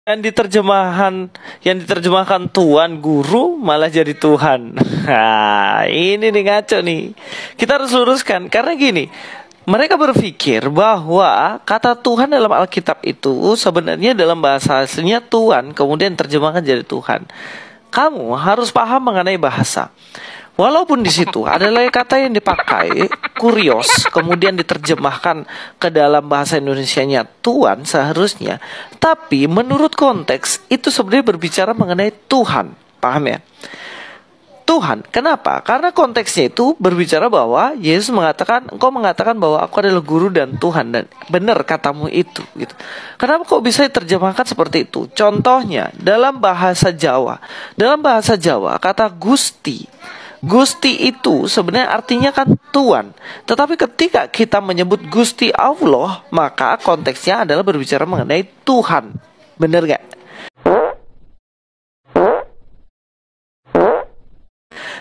Yang diterjemahkan tuan guru malah jadi Tuhan. Nah, ini nih ngaco nih. Kita harus luruskan karena gini. Mereka berpikir bahwa kata Tuhan dalam Alkitab itu sebenarnya dalam bahasa aslinya Tuan, kemudian terjemahkan jadi Tuhan. Kamu harus paham mengenai bahasa. Walaupun di situ adalah kata yang dipakai kurios, kemudian diterjemahkan ke dalam bahasa Indonesianya Tuan seharusnya, tapi menurut konteks itu sebenarnya berbicara mengenai Tuhan, paham ya? Tuhan, kenapa? Karena konteksnya itu berbicara bahwa Yesus mengatakan, engkau mengatakan bahwa aku adalah guru dan Tuhan, dan benar katamu itu gitu. Kenapa kok bisa diterjemahkan seperti itu? Contohnya dalam bahasa Jawa. Dalam bahasa Jawa kata Gusti, Gusti itu sebenarnya artinya kan Tuan. Tetapi ketika kita menyebut Gusti Allah, maka konteksnya adalah berbicara mengenai Tuhan. Bener gak?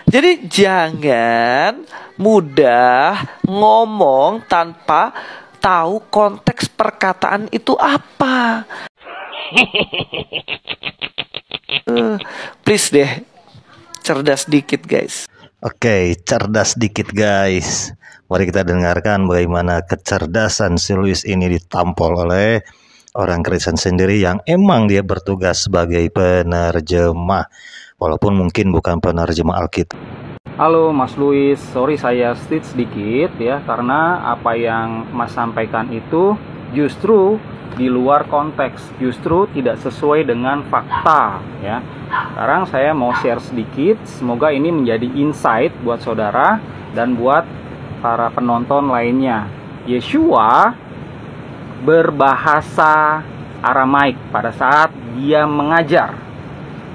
Jadi jangan mudah ngomong tanpa tahu konteks perkataan itu apa. Please deh, cerdas dikit guys. Oke, cerdas dikit guys. Mari kita dengarkan bagaimana kecerdasan si Louis ini ditampol oleh orang Kristen sendiri yang emang dia bertugas sebagai penerjemah. Walaupun mungkin bukan penerjemah Alkitab. Halo Mas Louis, sorry saya sedikit ya, karena apa yang Mas sampaikan itu justru di luar konteks, justru tidak sesuai dengan fakta ya. Sekarang saya mau share sedikit, semoga ini menjadi insight buat saudara dan buat para penonton lainnya. Yeshua berbahasa Aramaik pada saat dia mengajar.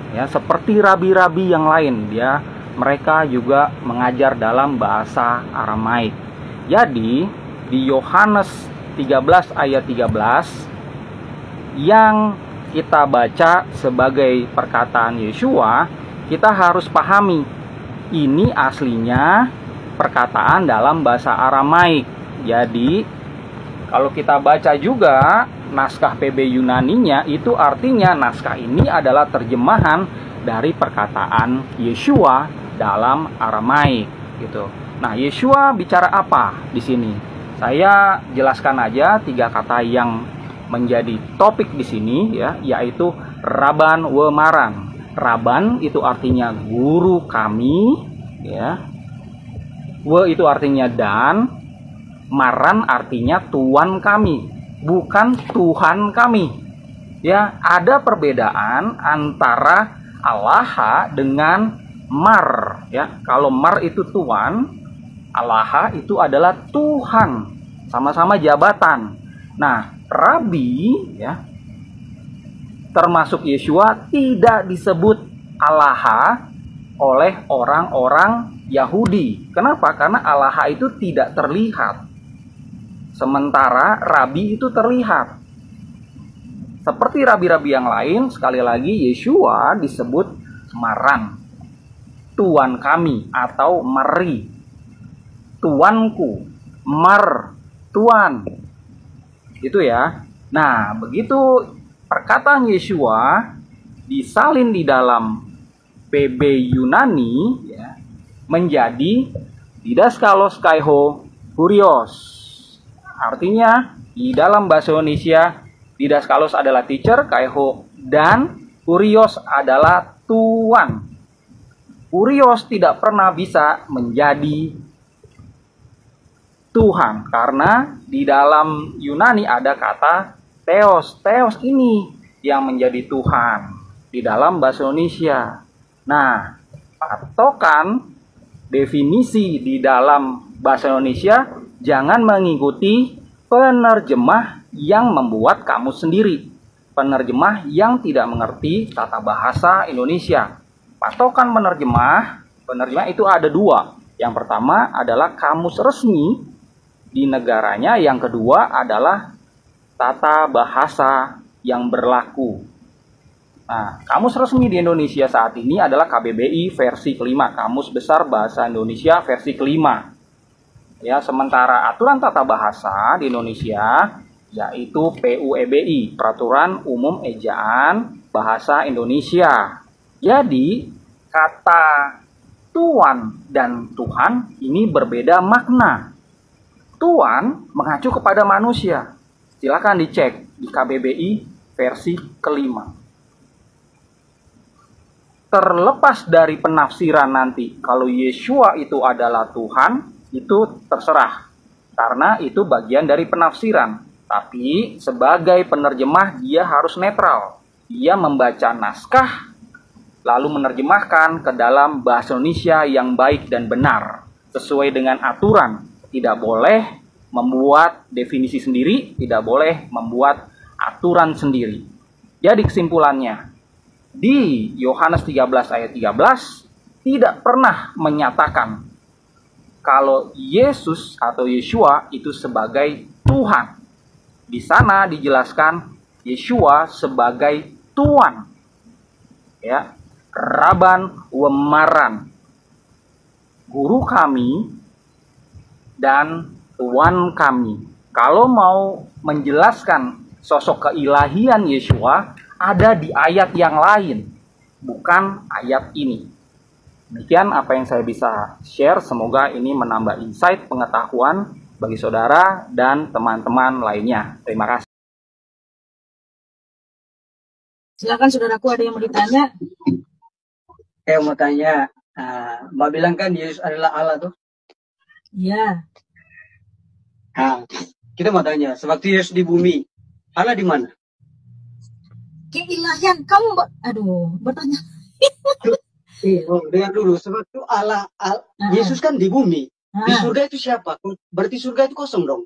Ya, seperti rabi-rabi yang lain, mereka juga mengajar dalam bahasa Aramaik. Jadi di Yohanes 13 ayat 13 yang kita baca sebagai perkataan Yeshua, kita harus pahami ini aslinya perkataan dalam bahasa Aramaik. Jadi kalau kita baca juga naskah PB Yunaninya, itu artinya naskah ini adalah terjemahan dari perkataan Yeshua dalam Aramaik gitu. Nah, Yeshua bicara apa di sini? Saya jelaskan aja 3 kata yang menjadi topik di sini ya, yaitu Raban Wemaran. Raban itu artinya guru kami ya. We itu artinya dan, Maran artinya Tuan kami, bukan Tuhan kami. Ya, ada perbedaan antara Allah dengan Mar ya. Kalau Mar itu Tuan, Allah itu adalah Tuhan. Sama-sama jabatan. Nah, Rabi ya, termasuk Yeshua tidak disebut Allah oleh orang-orang Yahudi. Kenapa? Karena Allah itu tidak terlihat. Sementara Rabi itu terlihat. Seperti rabi-rabi yang lain, sekali lagi Yeshua disebut Maran, Tuan kami atau Mari, Tuanku, Mar, Tuan. Itu ya. Nah, begitu perkataan Yeshua disalin di dalam PB Yunani ya, menjadi Didaskalos Kaiho Kurios. Artinya di dalam bahasa Indonesia Didaskalos adalah teacher, Kaiho dan Kurios adalah tuan. Kurios tidak pernah bisa menjadi Tuhan karena di dalam Yunani ada kata Theos. Theos ini yang menjadi Tuhan di dalam bahasa Indonesia. Nah, patokan definisi di dalam bahasa Indonesia jangan mengikuti penerjemah yang membuat kamu sendiri. Penerjemah yang tidak mengerti tata bahasa Indonesia. Patokan penerjemah itu ada 2. Yang pertama adalah kamus resmi di negaranya. Yang kedua adalah tata bahasa yang berlaku. Nah, kamus resmi di Indonesia saat ini adalah KBBI versi kelima, Kamus Besar Bahasa Indonesia versi kelima. Ya, sementara aturan tata bahasa di Indonesia yaitu PUEBI, Peraturan Umum Ejaan Bahasa Indonesia. Jadi, kata Tuan dan Tuhan ini berbeda makna. Tuan mengacu kepada manusia. Silakan dicek di KBBI versi kelima. Terlepas dari penafsiran nanti, kalau Yeshua itu adalah Tuhan, itu terserah. Karena itu bagian dari penafsiran. Tapi sebagai penerjemah dia harus netral. Dia membaca naskah lalu menerjemahkan ke dalam bahasa Indonesia yang baik dan benar sesuai dengan aturan. Tidak boleh membuat definisi sendiri, tidak boleh membuat aturan sendiri. Jadi kesimpulannya, di Yohanes 13 ayat 13 tidak pernah menyatakan kalau Yesus atau Yeshua itu sebagai Tuhan. Di sana dijelaskan Yeshua sebagai Tuan. Ya, Raban Wemaran, guru kami dan Tuan kami. Kalau mau menjelaskan sosok keilahian Yeshua, ada di ayat yang lain, bukan ayat ini. Demikian apa yang saya bisa share. Semoga ini menambah insight pengetahuan bagi saudara dan teman-teman lainnya. Terima kasih. Silakan saudaraku, ada yang mau ditanya? Saya mau tanya, Mbak bilang kan Yesus adalah Allah tuh. Iya. Nah, kita mau tanya, sewaktu Yesus di bumi, Allah di mana? Keilahian kamu, bertanya. Dengar dulu, sewaktu Yesus kan di bumi, di surga itu siapa? Berarti surga itu kosong dong.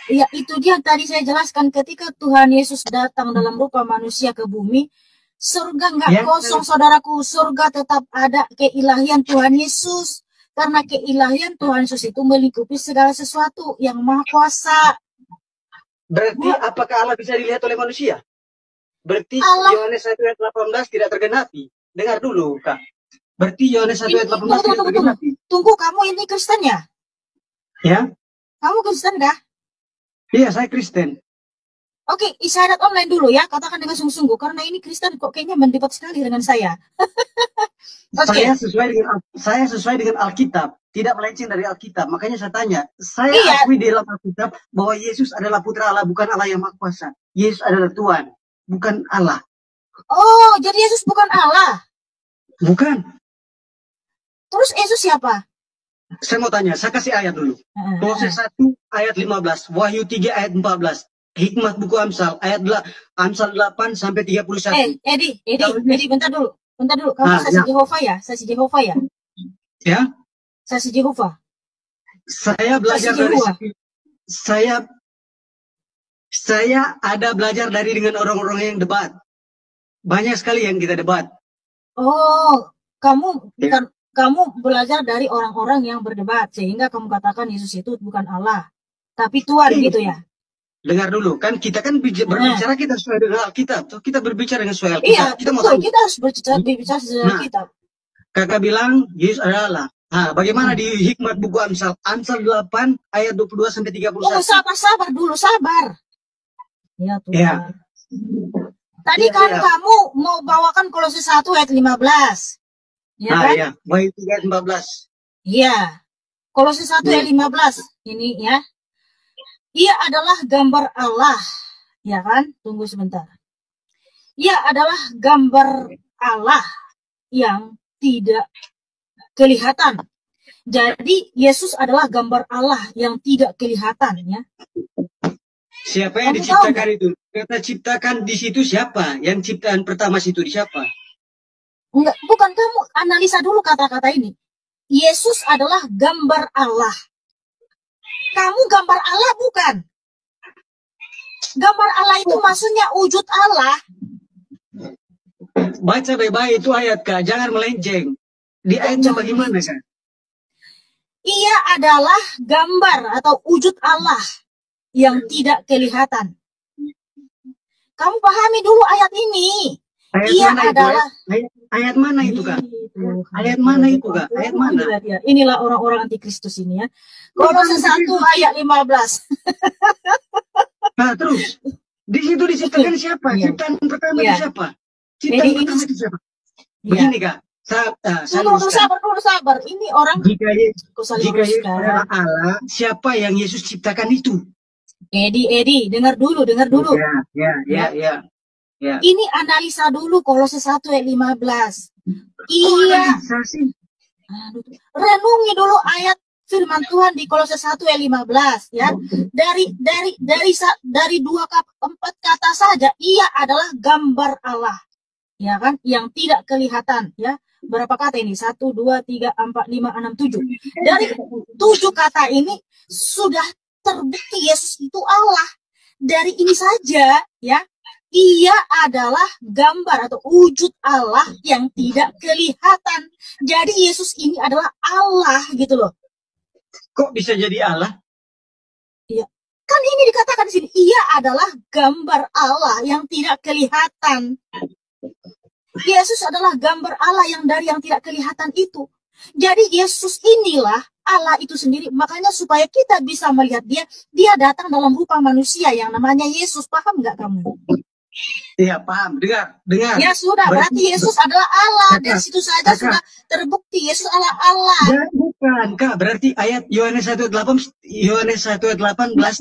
Iya, itu dia yang tadi saya jelaskan. Ketika Tuhan Yesus datang dalam rupa manusia ke bumi, surga nggak kosong, saudaraku. Surga tetap ada keilahian Tuhan Yesus. Karena keilahian Tuhan Yesus itu melingkupi segala sesuatu yang maha kuasa. Berarti apakah Allah bisa dilihat oleh manusia? Berarti Yohanes 1 ayat 18 tidak tergenapi. Dengar dulu, Kak. Berarti Yohanes 1 ayat 18 tidak tergenapi. Tunggu, kamu ini Kristen ya? Ya. Kamu Kristen kah? Iya, saya Kristen. Oke, isyarat online dulu ya, katakan dengan sungguh-sungguh, karena ini Kristen kok kayaknya mendebat sekali dengan saya. Okay. Saya sesuai dengan Alkitab, tidak melenceng dari Alkitab. Makanya saya tanya, saya akui di dalam Alkitab bahwa Yesus adalah putra Allah, bukan Allah yang maha kuasa. Yesus adalah Tuhan, bukan Allah. Oh, jadi Yesus bukan Allah? Bukan. Terus Yesus siapa? Saya mau tanya, saya kasih ayat dulu. Kolose 1 ayat 15, Wahyu 3 ayat 14. Hikmat buku Amsal ayat Amsal 8 sampai 31. Edi, bentar dulu. Kamu saksi Jehovah ya? Saksi Jehovah ya? Ya. Saksi Jehovah. Saya belajar dari saya ada belajar dari dengan orang-orang yang debat. Banyak sekali yang kita debat. Oh, kamu belajar dari orang-orang yang berdebat sehingga kamu katakan Yesus itu bukan Allah, tapi Tuhan gitu ya? Dengar dulu, kan kita kan berbicara kita sesuai dengan Alkitab. Kita berbicara dengan sesuai Alkitab. Iya, kita betul. Kita harus berbicara sesuai Alkitab. Kakak bilang Yesus adalah. Nah, bagaimana di Hikmat buku Amsal? Amsal 8 ayat 22 sampai 31. Oh, sabar dulu, sabar. Ya Tuhan. Ya. Tadi kamu mau bawakan Kolose 1 ayat 15. Ya kan? Iya, Wahyu 3 ayat 14. Iya. Kolose 1 ayat 15. Ini ya. Ia adalah gambar Allah, ya kan? Tunggu sebentar. Ia adalah gambar Allah yang tidak kelihatan. Jadi Yesus adalah gambar Allah yang tidak kelihatan, ya. Siapa yang diciptakan itu? Kata ciptakan di situ siapa? Yang ciptaan pertama situ di siapa? Enggak, bukan, kamu analisa dulu kata-kata ini. Yesus adalah gambar Allah. Kamu gambar Allah bukan? Gambar Allah itu maksudnya wujud Allah. Baca baik-baik itu ayat, Kak. Jangan melenceng. Di ayatnya bagaimana, Kak? Ia adalah gambar atau wujud Allah yang tidak kelihatan. Kamu pahami dulu ayat ini. Ayat mana itu, Kak? Ayat mana itu, Kak? Ayat mana? Inilah orang-orang antikristus ini ya. Kolose 1 ayat 15. Nah, terus di situ diciptakan siapa? Ciptaan pertama itu siapa? Ciptaan pertama itu siapa? Begini Kak, sabar. Ini orang jika Yesus adalah Allah, siapa yang Yesus ciptakan itu? Edi, dengar dulu. Ya. Ini analisa dulu Kolose 1 ayat 15. Iya. Renungi dulu ayat firman Tuhan di Kolose 1 ayat 15 ya. Dari 4 kata saja ia adalah gambar Allah. Ya kan? Yang tidak kelihatan ya. Berapa kata ini? 1 2 3 4 5 6 7. Dari 7 kata ini sudah terbukti Yesus itu Allah. Dari ini saja ya. Ia adalah gambar atau wujud Allah yang tidak kelihatan. Jadi Yesus ini adalah Allah gitu loh. Kok bisa jadi Allah? Iya. Kan ini dikatakan di sini, ia adalah gambar Allah yang tidak kelihatan. Yesus adalah gambar Allah yang dari yang tidak kelihatan itu. Jadi Yesus inilah Allah itu sendiri. Makanya supaya kita bisa melihat dia datang dalam rupa manusia yang namanya Yesus. Paham nggak kamu? Iya paham, dengar. Ya sudah, berarti Yesus adalah Allah. Dari situ saja sudah terbukti Yesus adalah Allah. Bukan, Kak. Berarti ayat Yohanes 1:18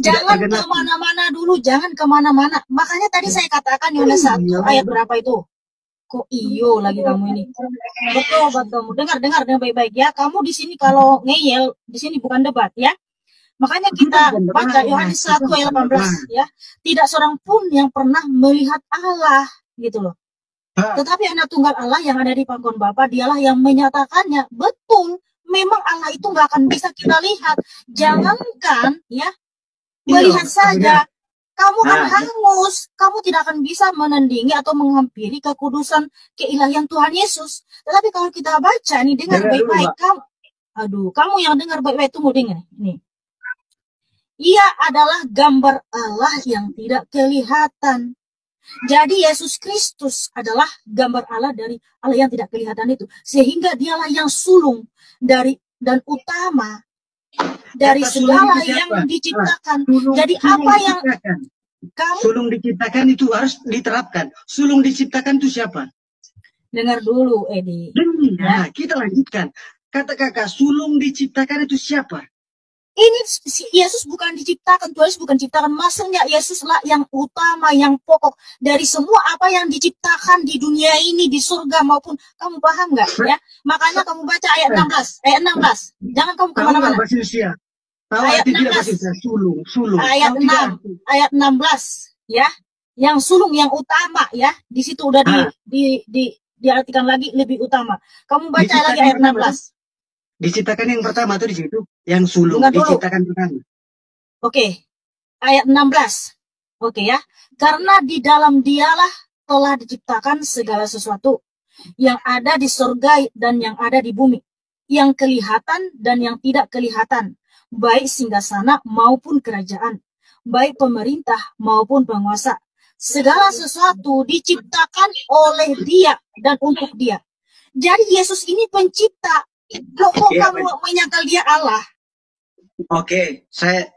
jangan kemana-mana dulu, jangan kemana-mana. Makanya tadi saya katakan Yohanes 1 ayat berapa itu? Kok iyo lagi kamu ini? Betul kamu. Dengar baik-baik ya. Kamu di sini kalau ngeyel, di sini bukan debat ya. Makanya kita baca Yohanes 1 ayat 18 ya. Tidak seorang pun yang pernah melihat Allah gitu loh. Tetapi anak tunggal Allah yang ada di pangkuan Bapa, dialah yang menyatakannya. Betul, memang Allah itu nggak akan bisa kita lihat. Jangankan ya melihat saja, kamu kan hangus. Kamu tidak akan bisa menandingi atau menghampiri kekudusan keilahian Tuhan Yesus. Tetapi kalau kita baca nih, dengar baik-baik. Kamu yang dengar baik-baik, tunggu dengar nih. Ia adalah gambar Allah yang tidak kelihatan. Jadi Yesus Kristus adalah gambar Allah dari Allah yang tidak kelihatan itu. Sehingga dialah yang sulung dan utama dari segala yang diciptakan. Jadi apa yang kamu sulung diciptakan itu harus diterapkan. Sulung diciptakan itu siapa? Dengar dulu, Edi. Nah, kita lanjutkan. Kata kakak, sulung diciptakan itu siapa? Ini Yesus bukan diciptakan, Tuhan Yesus bukan diciptakan. Maksudnya Yesuslah yang utama, yang pokok dari semua apa yang diciptakan di dunia ini, di surga maupun, kamu paham nggak ya? Makanya kamu baca ayat 16. Jangan kamu kemana-mana. Ayat 16. Sulung. Ayat 16 ya. Yang sulung yang utama ya. Di situ udah diartikan lagi lebih utama. Kamu baca lagi ayat 16. Diciptakan yang pertama tuh di situ, yang sulung diciptakan pertama. Oke. Ayat 16. Oke ya. Karena di dalam dialah telah diciptakan segala sesuatu yang ada di surga dan yang ada di bumi, yang kelihatan dan yang tidak kelihatan, baik singgasana maupun kerajaan, baik pemerintah maupun penguasa. Segala sesuatu diciptakan oleh Dia dan untuk Dia. Jadi Yesus ini pencipta. Loh, kok kamu menyangkal Dia Allah? Oke, saya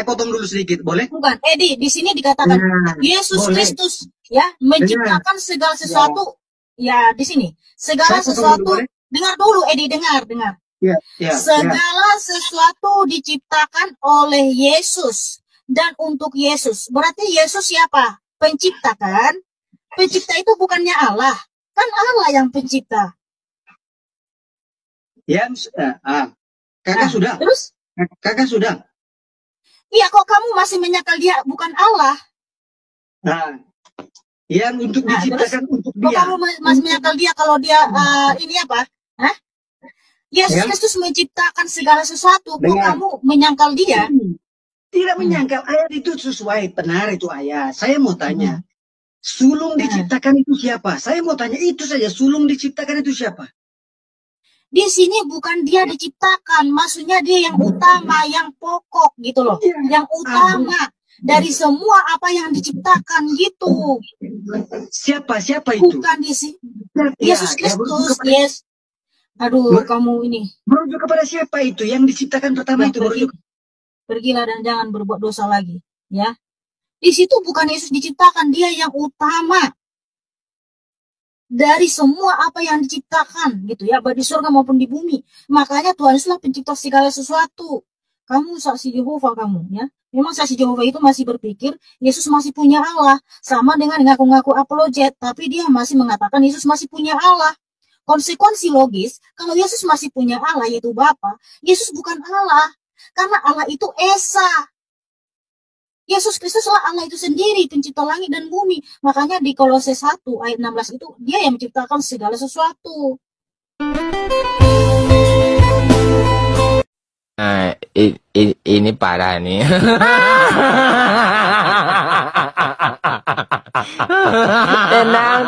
potong dulu sedikit, boleh? Bukan, Edi, di sini dikatakan Yesus Kristus ya menciptakan segala sesuatu. Ya, di sini segala sesuatu. Dengar dulu, Edi, dengar. Segala sesuatu diciptakan oleh Yesus dan untuk Yesus. Berarti Yesus siapa? Pencipta kan? Pencipta itu bukannya Allah. Kan Allah yang pencipta. Kakak sudah. Terus? Kakak sudah. Iya, kok kamu masih menyangkal Dia bukan Allah? Nah, yang untuk diciptakan terus, untuk Dia. Kok kamu masih menyangkal Dia kalau Dia ini apa? Yesus Kristus menciptakan segala sesuatu. Kok kamu menyangkal Dia? Tidak menyangkal. Ayat itu sesuai, benar itu ayat. Saya mau tanya, sulung diciptakan itu siapa? Saya mau tanya itu saja, sulung diciptakan itu siapa? Di sini bukan Dia diciptakan, maksudnya Dia yang utama, yang pokok gitu loh, yang utama dari semua apa yang diciptakan gitu. Siapa itu? Bukan di sini. Yesus Kristus, yes. Aduh, kamu ini. Merujuk kepada siapa itu yang diciptakan pertama itu? Pergilah dan jangan berbuat dosa lagi, ya. Di situ bukan Yesus diciptakan, dia yang utama dari semua apa yang diciptakan gitu ya, baik di surga maupun di bumi. Makanya Tuhan Yesuslah pencipta segala sesuatu. Kamu saksi Yehova kamu ya. Memang saksi Yehova itu masih berpikir Yesus masih punya Allah, sama dengan ngaku-ngaku apologet, tapi dia masih mengatakan Yesus masih punya Allah. Konsekuensi logis, kalau Yesus masih punya Allah yaitu Bapa, Yesus bukan Allah, karena Allah itu Esa. Yesus Kristuslah Allah itu sendiri, pencipta langit dan bumi. Makanya di Kolose 1 ayat 16 itu dia yang menciptakan segala sesuatu. Ini parah nih. Tenang.